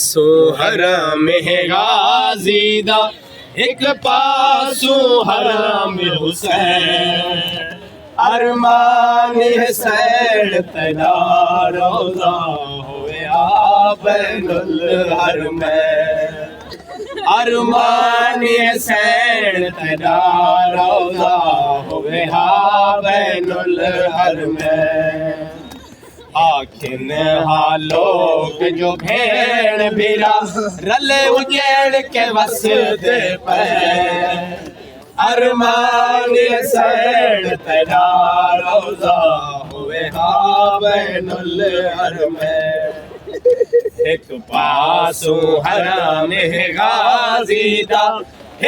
सो हराम है गाज़ी दा एक पासो हराम हुसैन अरमान हुसैन तेरा रोज़ा होवे बैनुल हरमैन अरमान हुसैन तेरा रोज़ा होवे बैनुल हरमैन आखिन हा लोग जो भेड़ बिरा रले उजेड़ के वस दे पे अरमान हुसैन तेरा रोज़ा होवे बैनुल हरमैन एक पासो हराम गाज़ी दा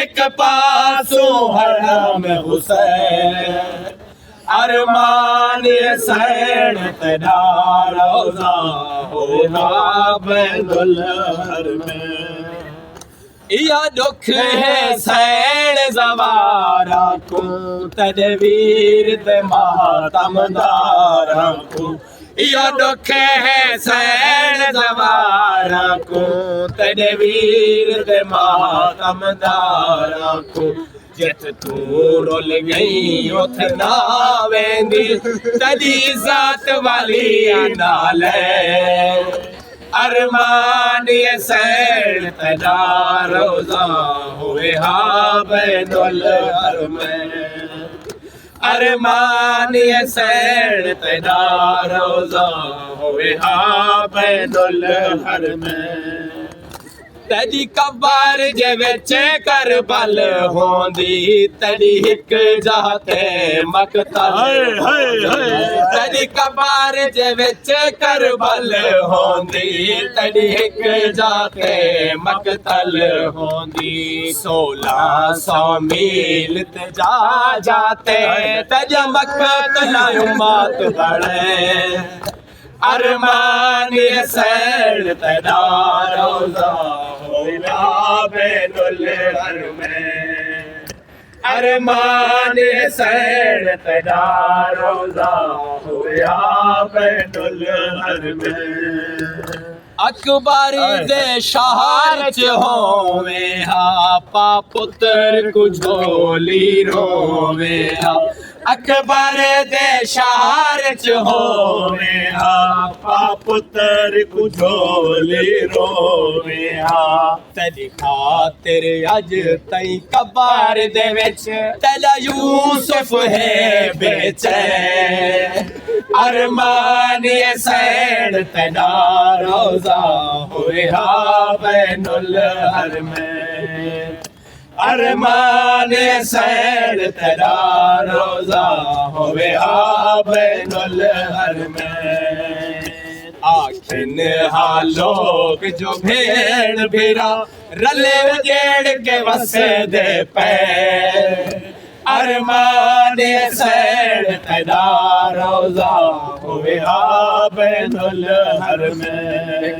एक पासो हराम हुसैन अरमान हुसैन तेरा रोज़ा होगा बैनुल हरमैन या दुख है सैन ज़वारा को तदवीर ते मातमदारा को या दुख है सैन ज़वारा को तदवीर ते मातमदारा को जित तू रुल गई उथ ना वेंदी तदी ज़ात वाली नाले अरमान हुसैन तेरा रोज़ा होवे बैनुल हरमैन अरमान हुसैन तेरा रोज़ा होवे बैनुल हरमैन तड़ी कबर जे विच करबल होंदी तड़ी हिक जाते मकतल तड़ी कबर जे विच करबल होंदी तड़ी हिक जाते मकतल होंदी 1600 मील ते जाते तज मकतल उम्मत बड़े अरमान हुसैन तेरा रोज़ा होगा बैनुल हरमैन अरमान हुसैन तेरा रोज़ा होगा बैनुल हरमैन अकबर दे शहर च होवे आपा पुत्र को झोली रोवे अकबर दे शहर च होवे आपा पुत्र को झोली रोवे तेरी खातिर अज तई कबर दे विच तेरा यूसुफ है बेचैन अरमान हुसैन तेरा रोज़ा होगा बैनुल हरमैन अरमान हुसैन तेरा रोज़ा होवे बैनुल हरमैन आखिन हा लोग जो भेड़ बिरा रले उजेड़ के वस दे पे अरमान हुसैन तेरा रोज़ा होवे बैनुल हरमैन।